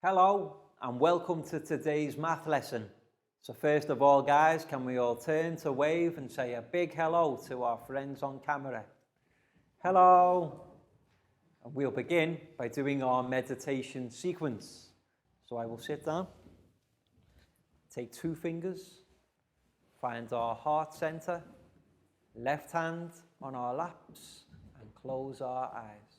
Hello and welcome to today's math lesson. So first of all guys, can we all turn to wave and say a big hello to our friends on camera? Hello! And we'll begin by doing our meditation sequence. So I will sit down, take 2 fingers, find our heart center, left hand on our laps and close our eyes.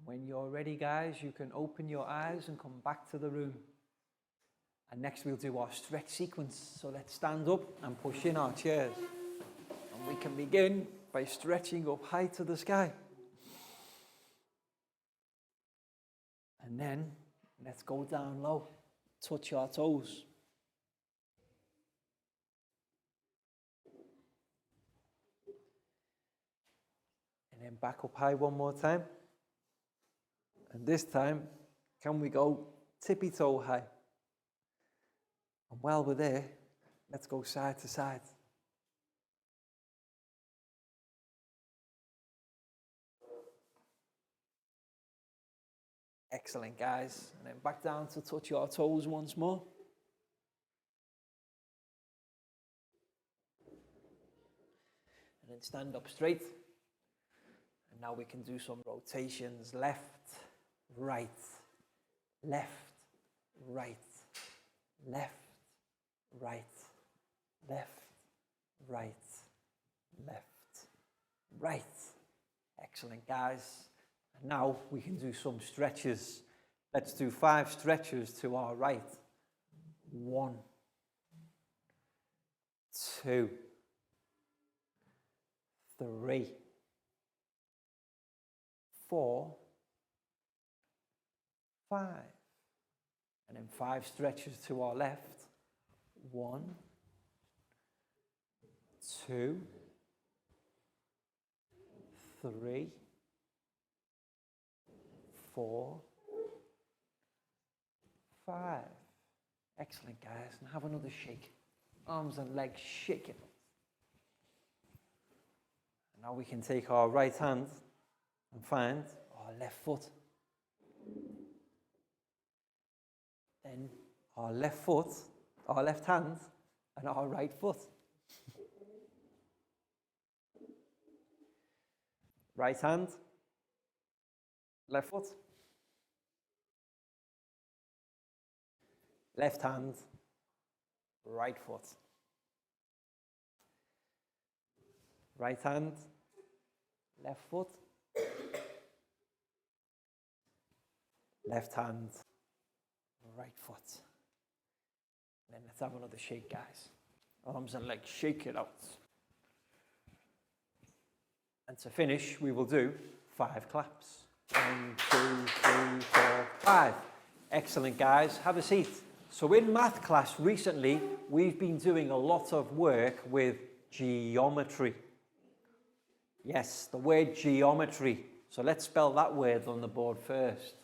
When you're ready guys, you can open your eyes and come back to the room. And next we'll do our stretch sequence. So let's stand up and push in our chairs. And we can begin by stretching up high to the sky. And then let's go down low, touch our toes. And then back up high one more time. And this time, can we go tippy toe high? And while we're there, let's go side to side. Excellent, guys. And then back down to touch your toes once more. And then stand up straight. And now we can do some rotations. Left, right, left, right, left, right, left, right, left, right. Excellent, guys. And now we can do some stretches. Let's do 5 stretches to our right. 1, 2, 3, 4, 5. And then 5 stretches to our left. 1, 2, 3, 4, 5. Excellent, guys. And have another shake. Arms and legs shaking. And now we can take our right hand and find our left foot. Then our left foot, our left hand, and our right foot. Right hand, left foot. Left hand, right foot. Right hand, left foot. Left hand, right foot. And then let's have another shake, guys. Arms and legs, shake it out. And to finish, we will do 5 claps. 1, 2, 3, 4, 5. Excellent, guys. Have a seat. So in math class recently, we've been doing a lot of work with geometry. Yes, the word geometry. So let's spell that word on the board first.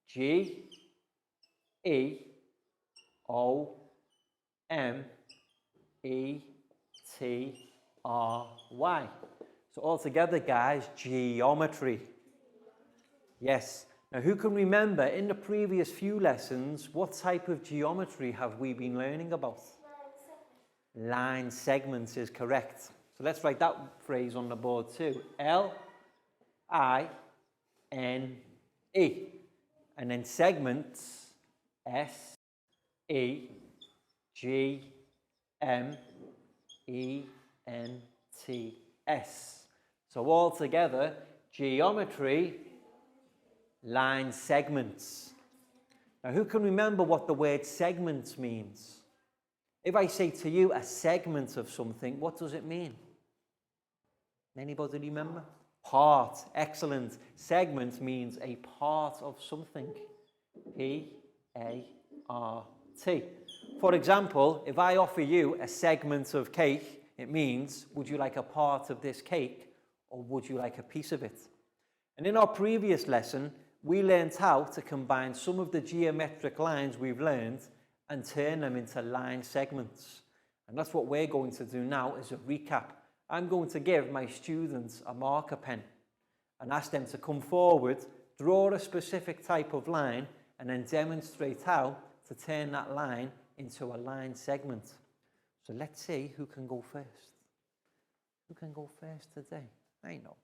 Geometry. So all together, guys, geometry. Yes. Now, who can remember in the previous few lessons, what type of geometry have we been learning about? Line segments is correct. So let's write that phrase on the board too. L-I-N-E. And then segments, S-E-G-M-E-N-T-S. So all together, geometry, line segments. Now, who can remember what the word segments means? If I say to you a segment of something, what does it mean? Anybody remember? Part. Excellent. Segment means a part of something. P-A-R-T. For example, if I offer you a segment of cake, it means, would you like a part of this cake or would you like a piece of it? And in our previous lesson, we learned how to combine some of the geometric lines we've learned and turn them into line segments. And that's what we're going to do now as a recap. I'm going to give my students a marker pen and ask them to come forward, draw a specific type of line, and then demonstrate how to turn that line into a line segment. So let's see who can go first. Who can go first today? I know.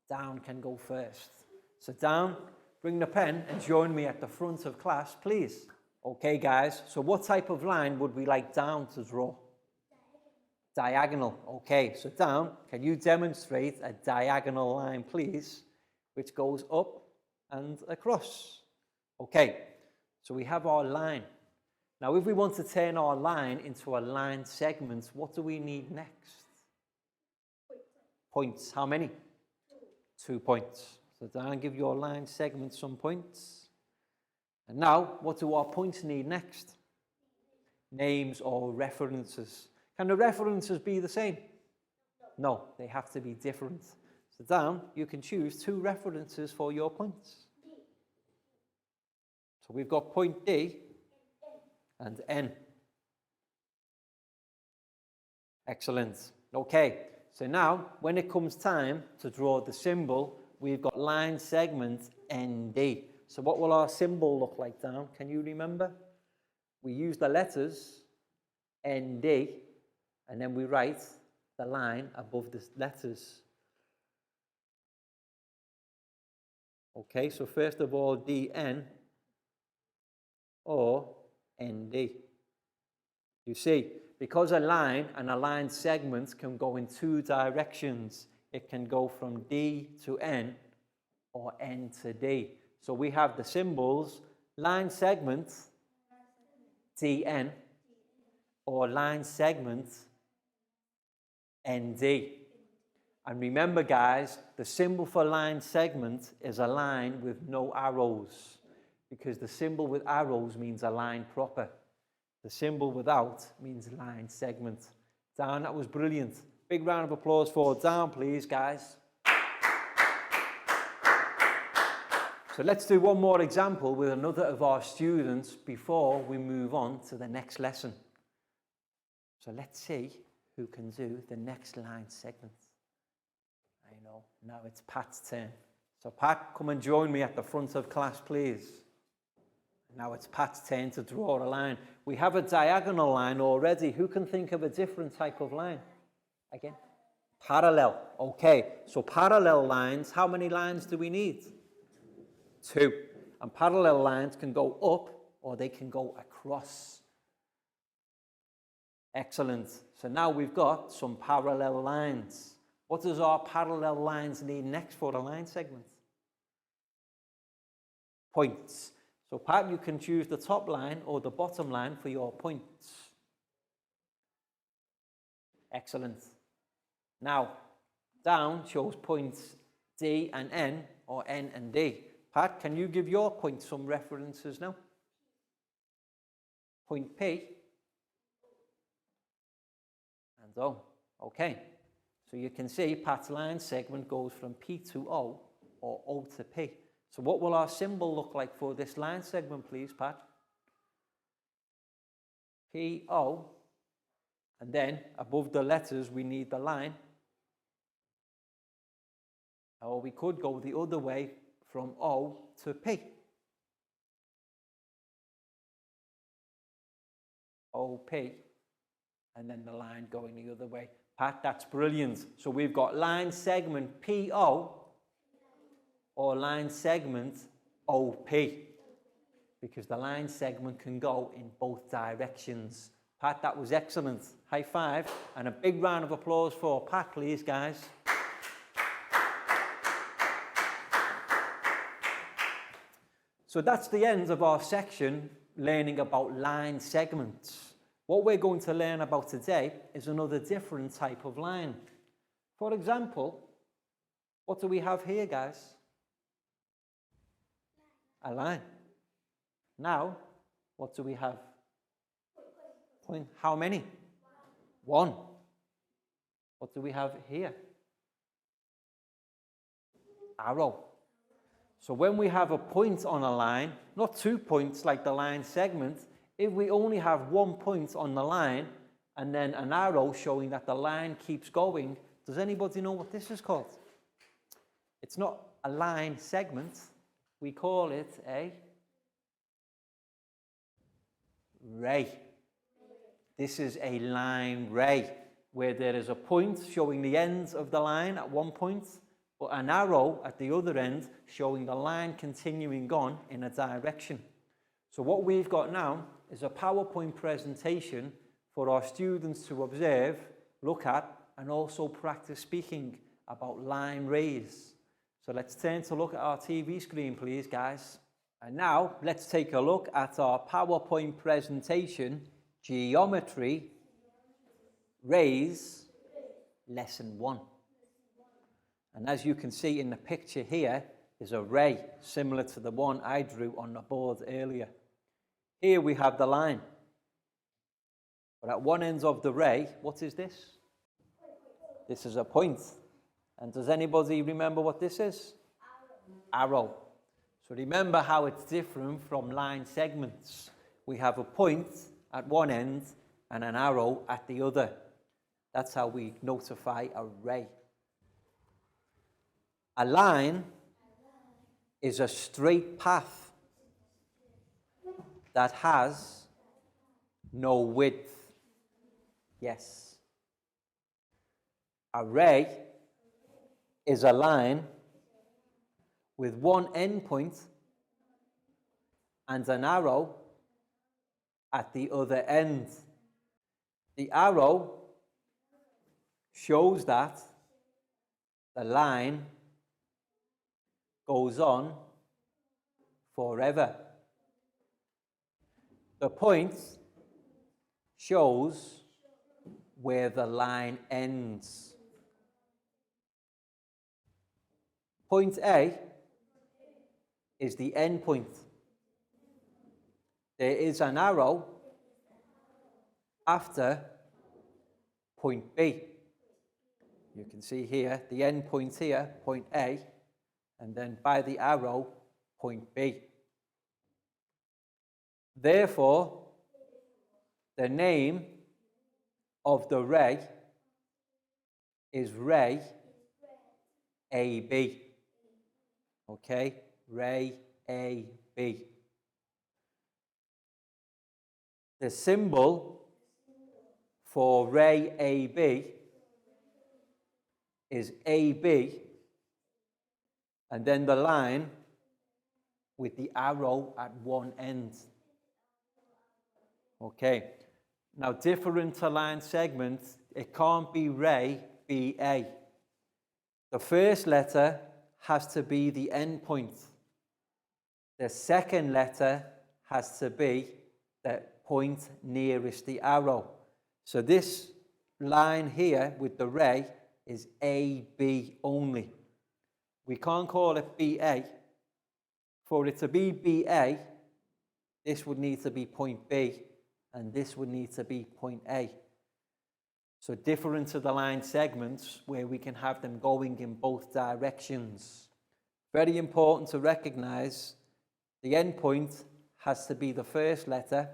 Down can go first. So Down, bring the pen and join me at the front of class, please. Okay, guys, so what type of line would we like Down to draw? Diagonal. Okay, so Down, can you demonstrate a diagonal line, please, which goes up and across? Okay, so we have our line. Now, if we want to turn our line into a line segment, what do we need next? Points. How many? 2 points. So Down, give your line segment some points. And now, what do our points need next? Names or references. Can the references be the same? No, they have to be different. So Down, you can choose 2 references for your points. So we've got point D and N. Excellent. Okay, so now when it comes time to draw the symbol, we've got line segment ND. So what will our symbol look like, Down? Can you remember? We use the letters ND, and then we write the line above the letters. Okay, so first of all, DN or ND. You see, because a line and a line segment can go in 2 directions. It can go from D to N or N to D. So we have the symbols line segment DN or line segment ND. And remember, guys, the symbol for line segment is a line with no arrows, because the symbol with arrows means a line proper. The symbol without means line segment. Down, that was brilliant. Big round of applause for Down, please, guys. So let's do one more example with another of our students before we move on to the next lesson. So let's see who can do the next line segment. I know, now it's Pat's turn. So Pat, come and join me at the front of class, please. Now it's Pat's turn to draw a line. We have a diagonal line already. Who can think of a different type of line? Again? Parallel. Okay, so parallel lines, how many lines do we need? 2. And parallel lines can go up or they can go across. Excellent. So now we've got some parallel lines. What does our parallel lines need next for the line segment? Points. So Pat, you can choose the top line or the bottom line for your points. Excellent. Now, Down chose points D and N or N and D. Pat, can you give your point some references now? Point P and O. Okay, so you can see Pat's line segment goes from P to O or O to P. So what will our symbol look like for this line segment, please, Pat? P, O, and then above the letters we need the line. Or we could go the other way from O to P. OP, and then the line going the other way. Pat, that's brilliant. So we've got line segment PO or line segment OP, because the line segment can go in both directions. Pat, that was excellent. High five, and a big round of applause for Pat, please, guys. So that's the end of our section, learning about line segments. What we're going to learn about today is another different type of line. For example, what do we have here, guys? A line. Now, what do we have? Point. How many? One. What do we have here? Arrow. So when we have a point on a line, not 2 points like the line segment, if we only have 1 point on the line and then an arrow showing that the line keeps going, does anybody know what this is called? It's not a line segment. We call it a ray. This is a line ray, where there is a point showing the ends of the line at one point, but an arrow at the other end showing the line continuing on in a direction. So what we've got now is a PowerPoint presentation for our students to observe, look at, and also practice speaking about line rays. So let's turn to look at our TV screen, please, guys. And now let's take a look at our PowerPoint presentation, Geometry Rays, Lesson 1. And as you can see in the picture here, is a ray similar to the one I drew on the board earlier. Here we have the line. But at one end of the ray, what is this? This is a point. And does anybody remember what this is? Arrow. So remember how it's different from line segments. We have a point at one end and an arrow at the other. That's how we notify a ray. A line is a straight path that has no width. Yes. A ray is a line with one endpoint and an arrow at the other end. The arrow shows that the line goes on forever. The point shows where the line ends. Point A is the end point. There is an arrow after point B. You can see here the end point here, point A, and then by the arrow, point B. Therefore, the name of the ray is ray AB. Okay, ray AB. The symbol for ray AB is AB, and then the line with the arrow at one end. Okay, now different to line segments, it can't be ray BA. The first letter has to be the end point. The second letter has to be the point nearest the arrow. So this line here with the ray is AB only. We can't call it BA For it to be BA, this would need to be point B, and this would need to be point A. So different to the line segments where we can have them going in both directions. Very important to recognize the end point has to be the first letter,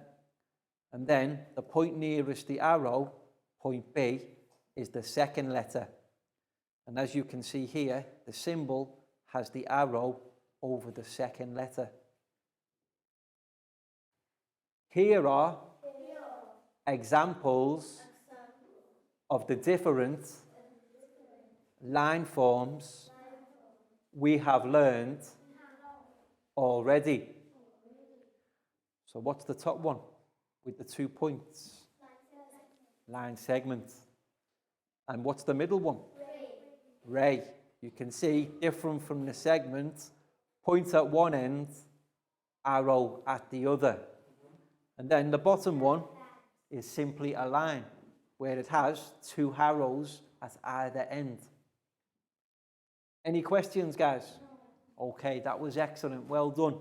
and then the point nearest the arrow, point B, is the second letter. And as you can see here, the symbol has the arrow over the second letter. Here are examples of the different line forms we have learned already. So what's the top one with the 2 points? Line segment. And what's the middle one? Ray. You can see different from the segment, point at one end, arrow at the other. And then the bottom one is simply a line where it has 2 arrows at either end. Any questions, guys? Okay, that was excellent. Well done.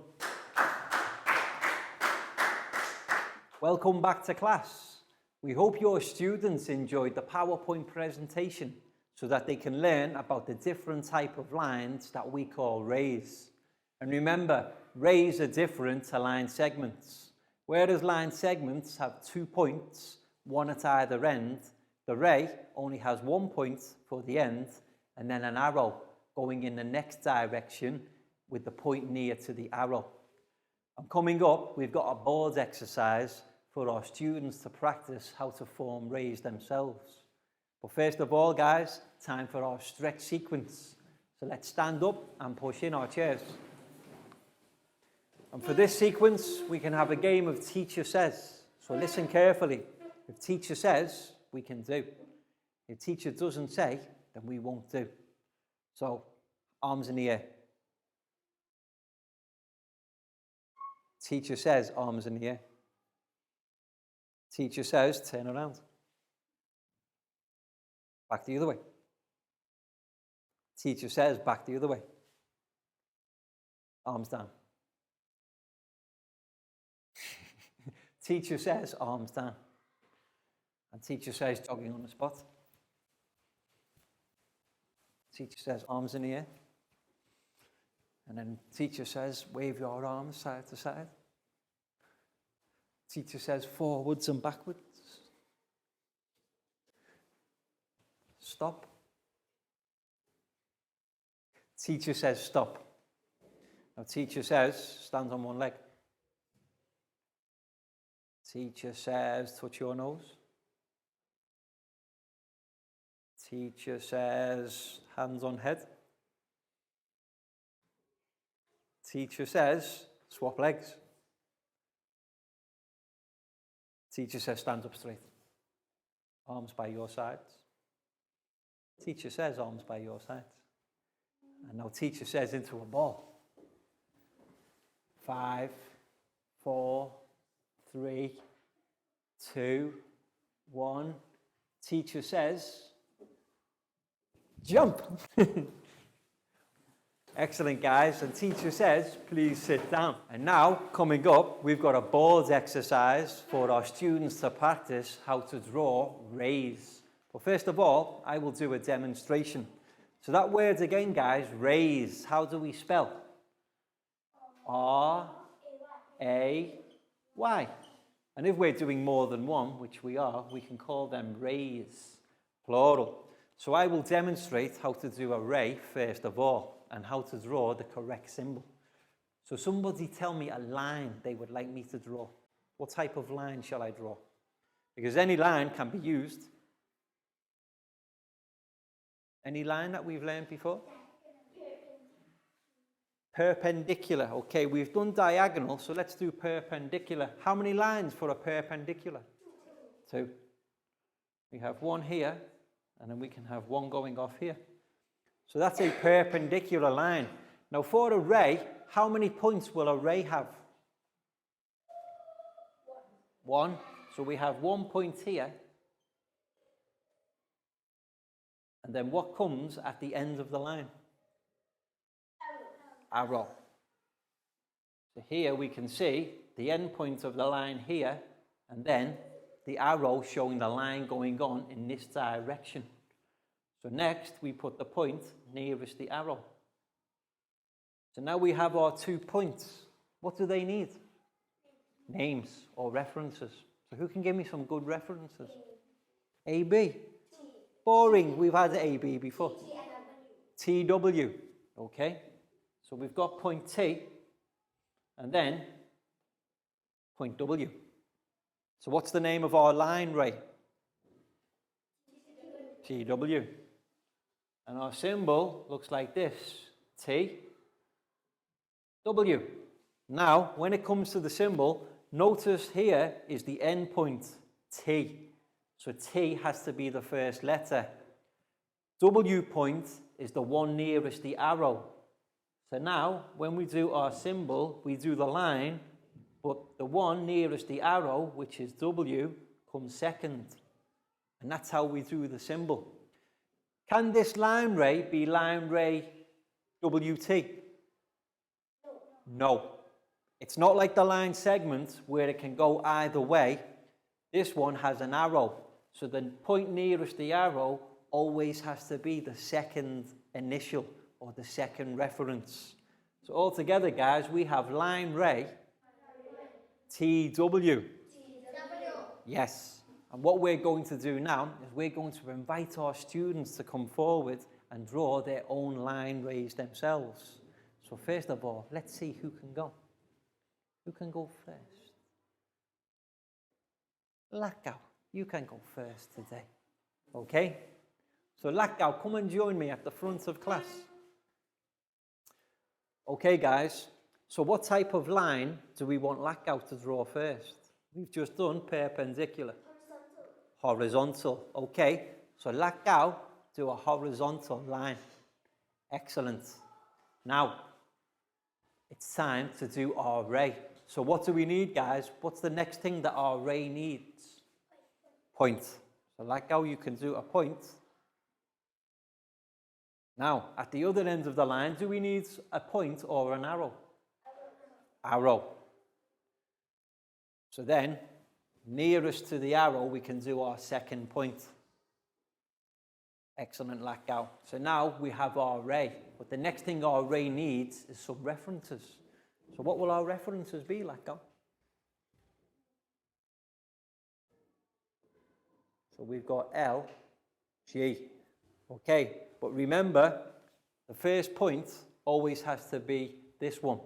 Welcome back to class. We hope your students enjoyed the PowerPoint presentation so that they can learn about the different type of lines that we call rays. And remember, rays are different to line segments. Whereas line segments have 2 points, one at either end, the ray only has 1 point for the end and then an arrow going in the next direction with the point near to the arrow. And coming up, we've got a board exercise for our students to practice how to form rays themselves. But first of all, guys, time for our stretch sequence. So let's stand up and push in our chairs. And for this sequence, we can have a game of teacher says. So listen carefully. If teacher says, we can do. If teacher doesn't say, then we won't do. So, arms in the air. Teacher says, arms in the air. Teacher says, turn around. Back the other way. Teacher says, back the other way. Arms down. Teacher says, arms down. And teacher says, jogging on the spot. Teacher says, arms in the air. And then teacher says, wave your arms side to side. Teacher says, forwards and backwards. Stop. Teacher says, stop. Now teacher says, stand on one leg. Teacher says, touch your nose. Teacher says, hands on head. Teacher says, swap legs. Teacher says, stand up straight. Arms by your sides. Teacher says, arms by your sides. And now teacher says, into a ball. 5, 4, 3, 2, 1. Teacher says, jump. Excellent, guys. And teacher says, please sit down. And now, coming up, we've got a board exercise for our students to practice how to draw rays. But first of all, I will do a demonstration. So that word again, guys, rays. How do we spell? R-A-Y. And if we're doing more than one, which we are, we can call them rays, plural. So I will demonstrate how to do a ray first of all, and how to draw the correct symbol. So somebody tell me a line they would like me to draw. What type of line shall I draw? Because any line can be used. Any line that we've learned before? Perpendicular. Okay, we've done diagonal, so let's do perpendicular. How many lines for a perpendicular? 2. We have one here, and then we can have one going off here. So that's a perpendicular line. Now for a ray, how many points will a ray have? 1. So we have 1 point here. And then what comes at the end of the line? Arrow. So here we can see the end point of the line here, and then the arrow showing the line going on in this direction. So next we put the point nearest the arrow. So now we have our 2 points. What do they need? Names or references. So who can give me some good references? AB. Boring. We've had AB before. TW. Okay. So we've got point T and then point W. So what's the name of our line, Ray? TW. And our symbol looks like this. T, W. Now, when it comes to the symbol, notice here is the end point, T. So T has to be the first letter. W point is the one nearest the arrow. So now, when we do our symbol, we do the line, but the one nearest the arrow, which is W, comes second. And that's how we do the symbol. Can this line ray be line ray WT? No. It's not like the line segment where it can go either way. This one has an arrow. So the point nearest the arrow always has to be the second initial or the second reference. So altogether, guys, we have line ray TW. Yes. And what we're going to do now is we're going to invite our students to come forward and draw their own line rays themselves. So first of all, let's see who can go. Who can go first? Lakau, you can go first today. Okay? So Lakau, come and join me at the front of class. Okay, guys. So what type of line do we want Lakau to draw first? We've just done perpendicular. Horizontal. Okay. So Lakau, do a horizontal line. Excellent. Now, it's time to do our ray. So what do we need, guys? What's the next thing that our ray needs? Point. So Lakau, you can do a point. Now, at the other end of the line, do we need a point or an arrow? Arrow. So then, nearest to the arrow, we can do our second point. Excellent, Lakau. So now we have our ray. But the next thing our ray needs is some references. So what will our references be, Lakau? So we've got L, G. Okay, but remember, the first point always has to be this one.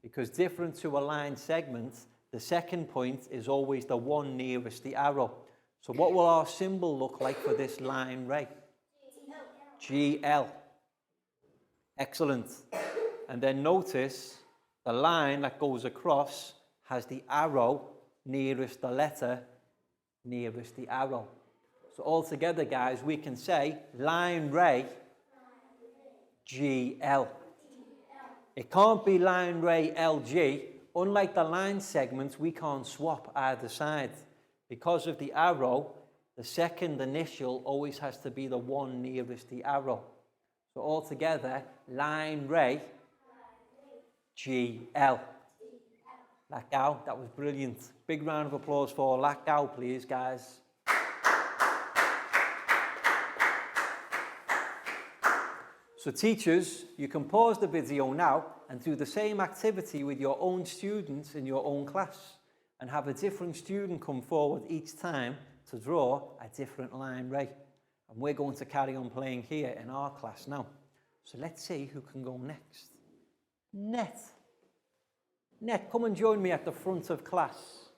Because different to a line segment, the second point is always the one nearest the arrow. So what will our symbol look like for this line ray? GL. Excellent. And then notice the line that goes across has the arrow nearest the letter, nearest the arrow. So altogether, guys, we can say line ray GL. It can't be line ray LG. Unlike the line segments, we can't swap either side. Because of the arrow, the second initial always has to be the one nearest the arrow. So altogether, line ray GL. Lakau, that was brilliant. Big round of applause for Lakau, please, guys. So teachers, you can pause the video now and do the same activity with your own students in your own class and have a different student come forward each time to draw a different line ray. And we're going to carry on playing here in our class now. So let's see who can go next. Net. Net, come and join me at the front of class.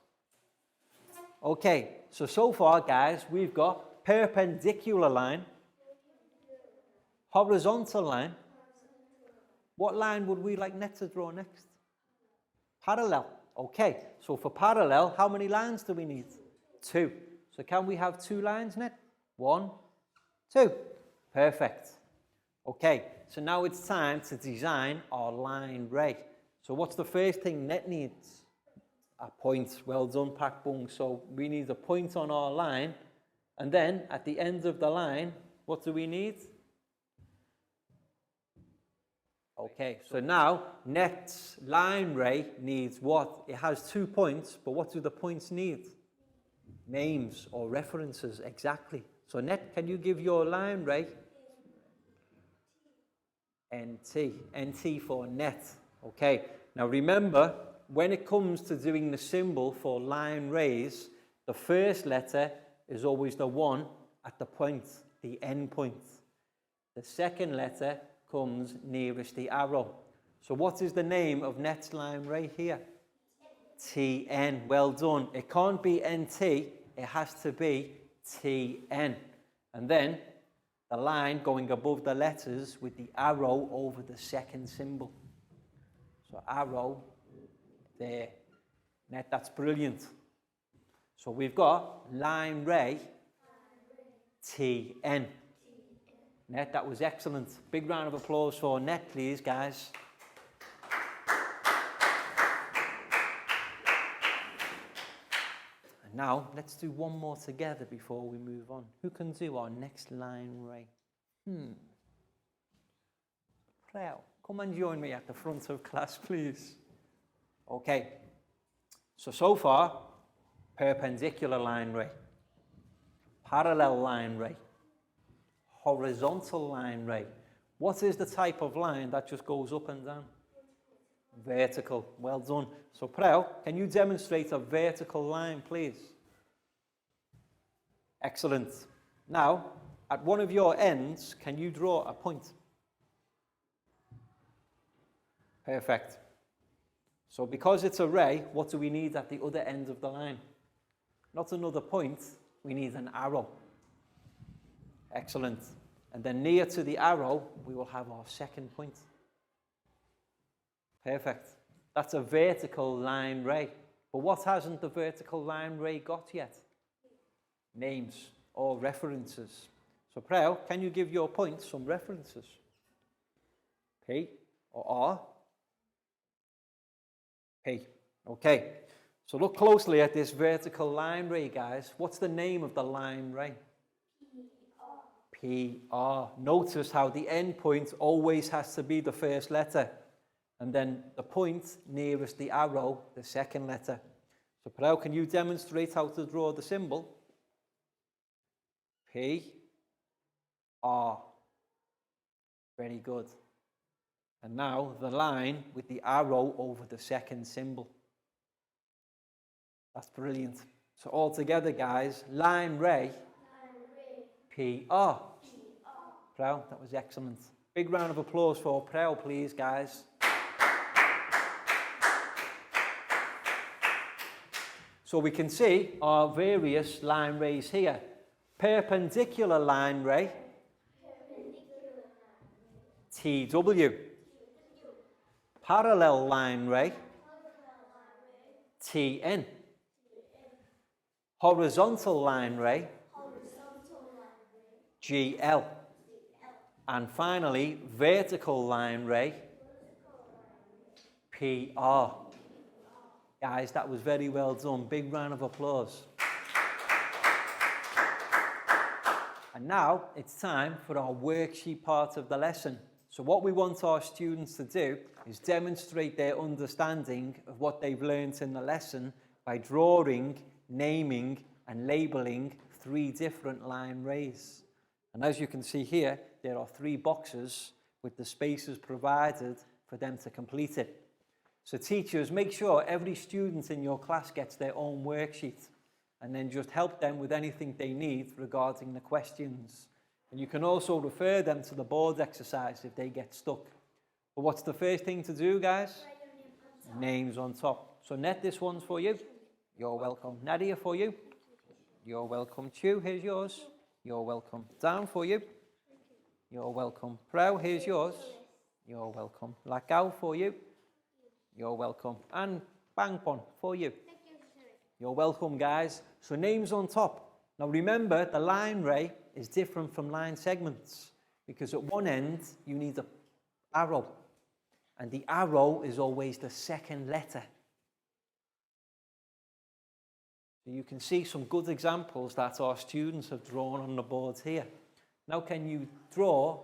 Okay, so far, guys, we've got perpendicular line, horizontal line. What line would we like Net to draw next? Parallel. Okay, so for parallel, how many lines do we need? 2. So can we have 2 lines, Net? 1, 2. Perfect. Okay, so now it's time to design our line ray. So what's the first thing Net needs? A point. Well done, Pak Bung. So we need a point on our line. And then at the end of the line, what do we need? Okay, so now net's line ray needs what? It has 2 points, but what do the points need? Names or references, exactly. So net, can you give your line ray? NT. NT for net. Okay, now remember, when it comes to doing the symbol for line rays, the first letter is always the one at the point, the end point. The second letter comes nearest the arrow. So what is the name of net's line ray here? TN. Well done. It can't be NT, it has to be TN. And then the line going above the letters with the arrow over the second symbol. So arrow there. Net, that's brilliant. So we've got line ray TN. Net, that was excellent. Big round of applause for Net, please, guys. And now, let's do one more together before we move on. Who can do our next line ray? Prel, come and join me at the front of class, please. Okay. So far, perpendicular line ray, parallel line ray, horizontal line ray. What is the type of line that just goes up and down? Vertical. Well done. So Prel, can you demonstrate a vertical line, please? Excellent. Now, at one of your ends, can you draw a point? Perfect. So because it's a ray, what do we need at the other end of the line? Not another point, we need an arrow. Excellent. And then near to the arrow, we will have our second point. Perfect. That's a vertical line ray. But what hasn't the vertical line ray got yet? Names or references. So Prel, can you give your points some references? P or R? P. Okay. So look closely at this vertical line ray, guys. What's the name of the line ray? PR. Notice how the end point always has to be the first letter. And then the point nearest the arrow, the second letter. So Prel, can you demonstrate how to draw the symbol? P, R. Very good. And now the line with the arrow over the second symbol. That's brilliant. So all together, guys, line ray, PR. Prel, that was excellent. Big round of applause for Prel, please, guys. So we can see our various line rays here. Perpendicular line ray, TW. Parallel line ray, TN. Horizontal line ray, GL. And finally, vertical line ray, PR. Guys, that was very well done. Big round of applause. And now it's time for our worksheet part of the lesson. So what we want our students to do is demonstrate their understanding of what they've learnt in the lesson by drawing, naming and labelling 3 different line rays. And as you can see here, there are 3 boxes with the spaces provided for them to complete it. So teachers, make sure every student in your class gets their own worksheet and then just help them with anything they need regarding the questions. And you can also refer them to the board exercise if they get stuck. But what's the first thing to do, guys? Names on top. So Net, this one's for you. You're welcome. Nadia, for you. You're welcome. Chu, here's yours. You're welcome. Down for you. You're welcome. Prel, here's yours. You're welcome. Lakau, for you. You're welcome. And Bangpon, for you. You're welcome, guys. So names on top. Now remember, the line ray is different from line segments because at one end you need an arrow, and the arrow is always the second letter. So you can see some good examples that our students have drawn on the boards here. Now can you draw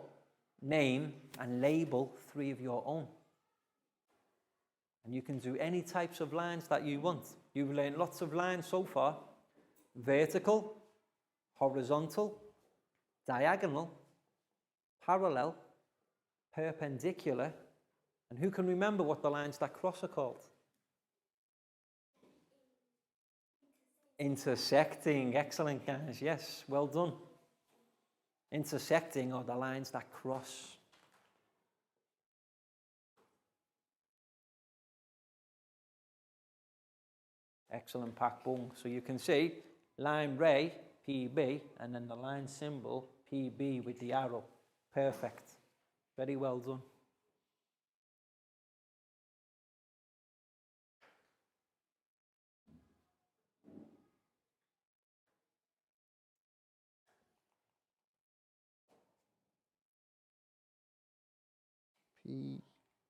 name and label 3 of your own. And you can do any types of lines that you want. You've learned lots of lines so far. Vertical, horizontal, diagonal, parallel, perpendicular, and who can remember what the lines that cross are called? Intersecting. Excellent, guys. Yes, well done. Intersecting are the lines that cross. Excellent, Pak Bung. So you can see line ray, PB, and then the line symbol, PB with the arrow. Perfect. Very well done.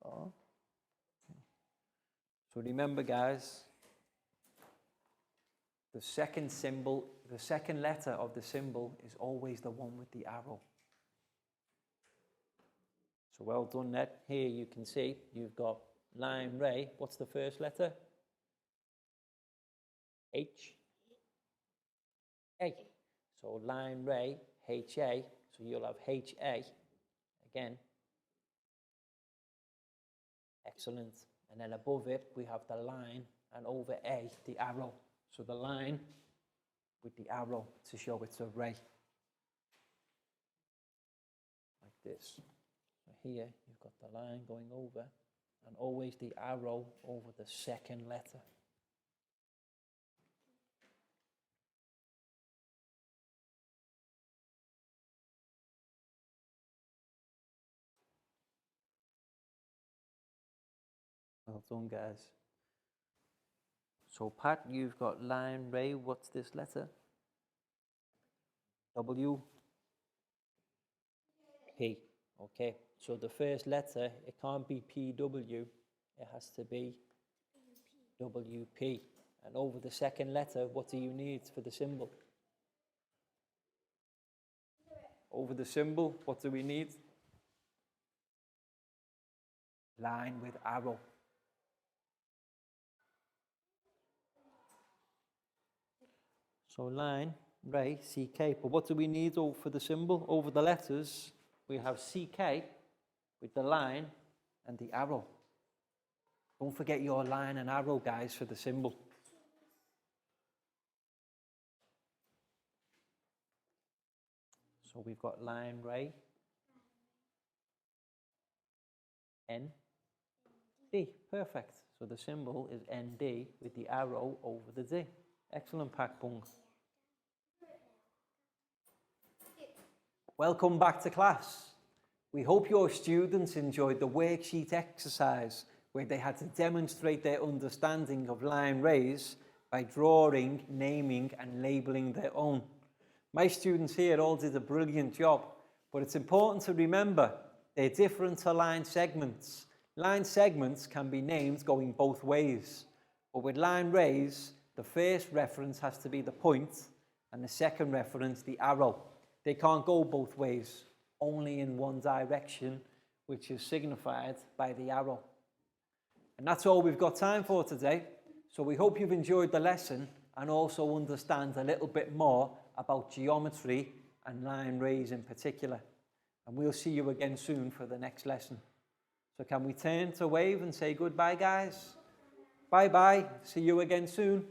PR. So remember, guys, the second symbol, the second letter of the symbol is always the one with the arrow. So well done, Ned. Here you can see you've got line ray. What's the first letter? H. A. So line ray, HA. So you'll have HA again. Excellent. And then above it, we have the line, and over A, the arrow. So the line with the arrow to show it's a ray. Like this. So here, you've got the line going over, and always the arrow over the second letter. Well done, guys. So Pat, you've got line ray. What's this letter? W. P. Okay. So the first letter, it can't be PW. It has to be WP. And over the second letter, what do you need for the symbol? Over the symbol, what do we need? Line with arrow. So line, ray, CK. But what do we need for the symbol? Over the letters, we have CK with the line and the arrow. Don't forget your line and arrow, guys, for the symbol. So we've got line, ray, N, D. Perfect. So the symbol is ND with the arrow over the D. Excellent, Pak Bung. Welcome back to class. We hope your students enjoyed the worksheet exercise where they had to demonstrate their understanding of line rays by drawing, naming and labelling their own. My students here all did a brilliant job, but it's important to remember they're different to line segments. Line segments can be named going both ways, but with line rays, the first reference has to be the point and the second reference the arrow. They can't go both ways, only in one direction, which is signified by the arrow. And that's all we've got time for today. So we hope you've enjoyed the lesson and also understand a little bit more about geometry and line rays in particular. And we'll see you again soon for the next lesson. So can we turn to wave and say goodbye, guys? Bye-bye. See you again soon.